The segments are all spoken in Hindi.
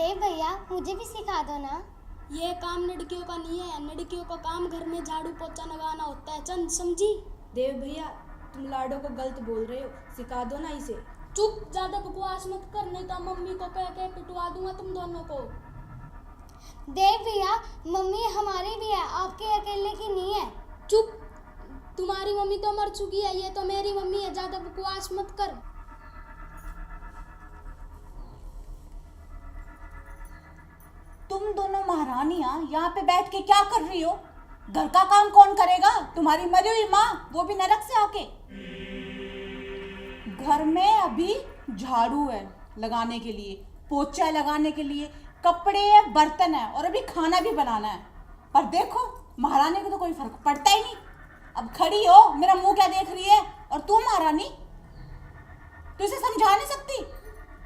देव भैया मुझे भी सिखा दो ना। ये काम लड़कियों का नहीं है, लड़कियों का काम घर में झाड़ू पोछा लगाना होता है। चंद समझी? देव भैया तुम लाडो को गलत बोल रहे हो, सिखा दो ना इसे। चुप, ज्यादा बकवास मत कर, नहीं तो मम्मी को कह के पिटवा दूंगा तुम दोनों को। देव भैया मम्मी हमारी भी है, आपके अकेले की नहीं है। चुप, तुम्हारी मम्मी तो मर चुकी है, ये तो मेरी मम्मी है, ज्यादा बकवास मत कर। तुम दोनों महारानियां यहाँ पे बैठ के क्या कर रही हो? घर का काम कौन करेगा? तुम्हारी मरी हुई माँ, वो भी नरक से आके। घर में अभी झाड़ू है लगाने के लिए, पोछा लगाने के लिए, कपड़े है, बर्तन है और अभी खाना भी बनाना है। पर देखो महारानी को तो कोई फर्क पड़ता ही नहीं। अब खड़ी हो, मेरा मुंह क्या देख रही है? और तू महारानी, तू इसे समझा नहीं सकती?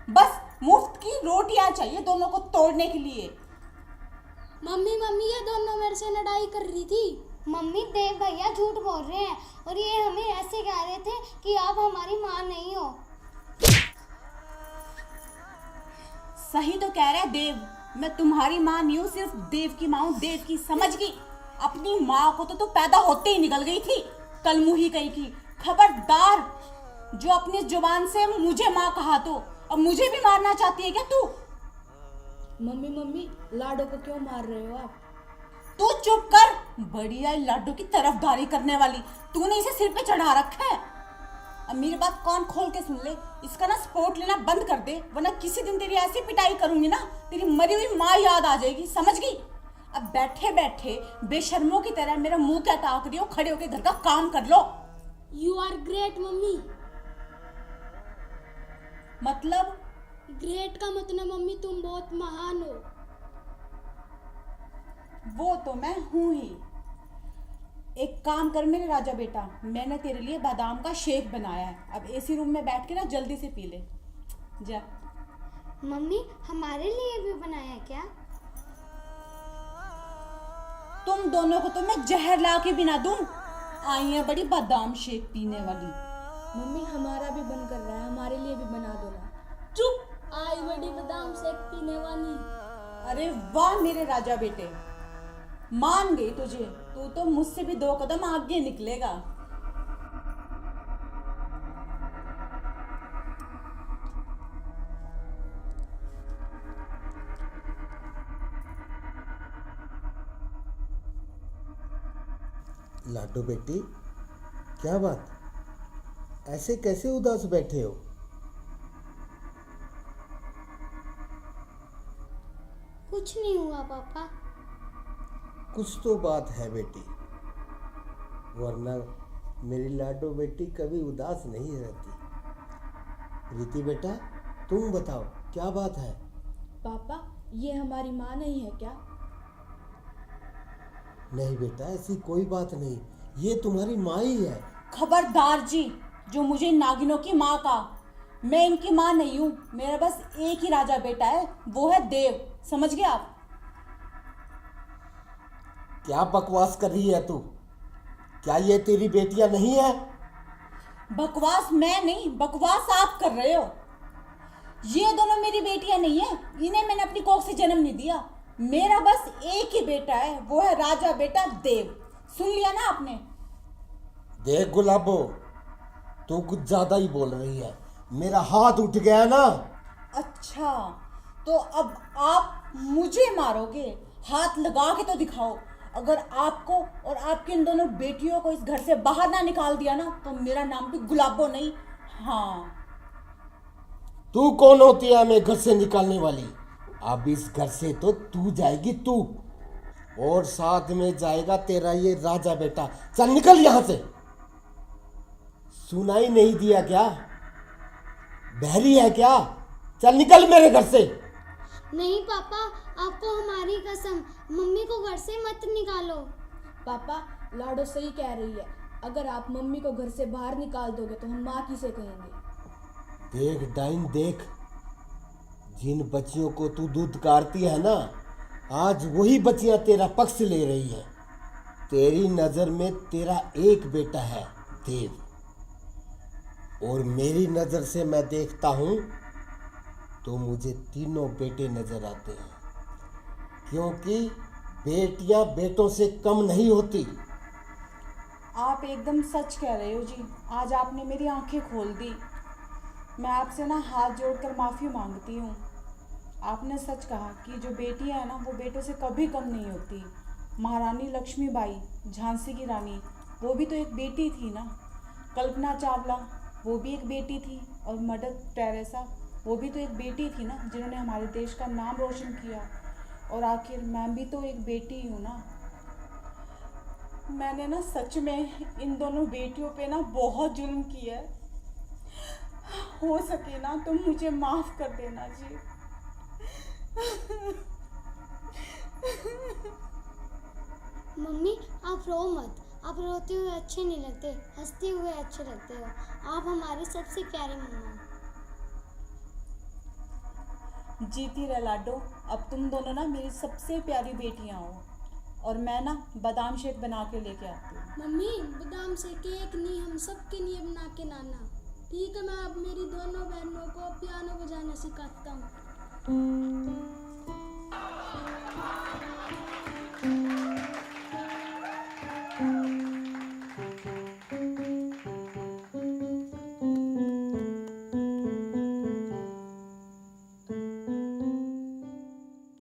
बस मुफ्त की रोटियां चाहिए दोनों को तोड़ने के लिए। मम्मी मम्मी ये दोनों मेरे से लड़ाई कर रही थी। मम्मी देव भैया झूठ बोल रहे हैं और ये हमें ऐसे कह रहे थे कि आप हमारी माँ नहीं हो। सही तो कह रहा है देव, मैं तुम्हारी माँ नहीं हूँ, सिर्फ देव की माँ हूँ। देव की समझ गई? अपनी माँ को तो तू पैदा होते ही निकल गई थी, कलमुही कहीं की। खबरदार, जो अपनी जुबान से मुझे माँ कहा तो अब मुझे भी मारना चाहती है क्या तू? मम्मी मम्मी लाडो को क्यों मार रहे हो आप? तू चुप कर, बढ़िया लाडू की तरफदारी करने वाली। तूने इसे सिर पे चढ़ा रखा है। अब मेरी बात कान खोल के सुन ले, इसका ना सपोर्ट लेना बंद कर दे, वरना किसी दिन तेरी ऐसी पिटाई करूंगी ना, तेरी मरी हुई माँ याद आ जाएगी, समझ गई? अब बैठे बैठे बेशर्मों की तरह मेरा मुंह क्या ताक रही हो? खड़े होके घर का काम कर लो। You are great mummy. मतलब? ग्रेट का मतलब मम्मी तुम बहुत महान हो। वो तो मैं हूं ही। एक काम कर मेरे राजा बेटा, मैंने तेरे लिए बादाम का शेक बनाया है, अब एसी रूम में बैठ के ना जल्दी से पी ले जा। मम्मी हमारे लिए भी बनाया है क्या? तुम दोनों को तो मैं जहर ला के भी ना दूं। आई है बड़ी बादाम शेक पीने वाली। मम्मी हमारा भी बन कर रहा है, हमारे लिए भी बना दो ना। चुप, आई बड़ी बादाम शेक पीने वाली। अरे वाह मेरे राजा बेटे, मान गई तुझे। तू तो मुझसे भी 2 कदम आगे निकलेगा। लाडो बेटी, क्या बात, ऐसे कैसे उदास बैठे हो? कुछ नहीं हुआ पापा। कुछ तो बात है बेटी, वरना मेरी लाडो बेटी कभी उदास नहीं रहती। रीति बेटा, तुम बताओ क्या बात है? पापा ये हमारी माँ नहीं है क्या? नहीं बेटा, ऐसी कोई बात नहीं, ये तुम्हारी माँ ही है। खबरदार जी, जो मुझे नागिनों की माँ का, मैं इनकी माँ नहीं हूँ। मेरा बस एक ही राजा बेटा है, वो है देव, समझ गए आप? क्या बकवास कर रही है तू? क्या ये तेरी बेटियां नहीं है? बकवास मैं नहीं, बकवास आप कर रहे हो। ये दोनों मेरी बेटियां नहीं है, इन्हें मैंने अपनी कोख से जन्म नहीं दिया। मेरा बस एक ही बेटा है, वो है राजा बेटा देव। सुन लिया ना आपने? देख गुलाबो, तू कुछ ज्यादा ही बोल रही है, मेरा हाथ उठ गया ना। अच्छा, तो अब आप मुझे मारोगे? हाथ लगा के तो दिखाओ। अगर आपको और आपकी इन दोनों बेटियों को इस घर से बाहर ना निकाल दिया ना, तो मेरा नाम भी गुलाबो नहीं। हाँ, तू कौन होती है हमें घर से निकालने वाली? अब इस घर से तो तू जाएगी, तू और साथ में जाएगा तेरा ये राजा बेटा। चल निकल यहां से। सुनाई नहीं दिया क्या? बहरी है क्या? चल निकल मेरे घर से। नहीं पापा, आपको हमारी कसम, मम्मी को घर से मत निकालो। पापा लाडो सही कह रही है, अगर आप मम्मी को घर से बाहर निकाल दोगे तो हम माँ किसे कहेंगे? देख डाइन, देख, जिन बच्चियों को तू दूध कारती है ना, आज वही बच्चियां तेरा पक्ष ले रही है। तेरी नजर में तेरा एक बेटा है देव, और मेरी नजर से मैं देखता हूं तो मुझे तीनों बेटे नजर आते हैं, क्योंकि बेटियां बेटों से कम नहीं होती। आप एकदम सच कह रहे हो जी। आज आपने मेरी आंखें खोल दी। मैं आपसे ना हाथ जोड़कर माफ़ी मांगती हूँ। आपने सच कहा कि जो बेटियां हैं ना वो बेटों से कभी कम नहीं होती। महारानी लक्ष्मीबाई, झांसी की रानी, वो भी तो एक बेटी थी ना। कल्पना चावला, वो भी एक बेटी थी। और मदर टेरेसा, वो भी तो एक बेटी थी ना, जिन्होंने हमारे देश का नाम रोशन किया। और आखिर मैं भी तो एक बेटी ही हूँ ना। मैंने ना सच में इन दोनों बेटियों पे ना बहुत जुल्म किया है। हो सके ना तो मुझे माफ़ कर देना जी। मम्मी आप रो मत, आप रोते हुए अच्छे नहीं लगते, हंसते हुए अच्छे लगते हो। आप हमारी सबसे प्यारी मम्मा हो। जीती रह लाडो। अब तुम दोनों ना मेरी सबसे प्यारी बेटियां हो। और मैं ना बादाम शेक बना के लेके आती हूँ। मम्मी बादाम से केक नहीं, हम सबके लिए बना के लाना। ठीक है, मैं अब मेरी दोनों बहनों को पियानो बजाना सिखाता हूँ।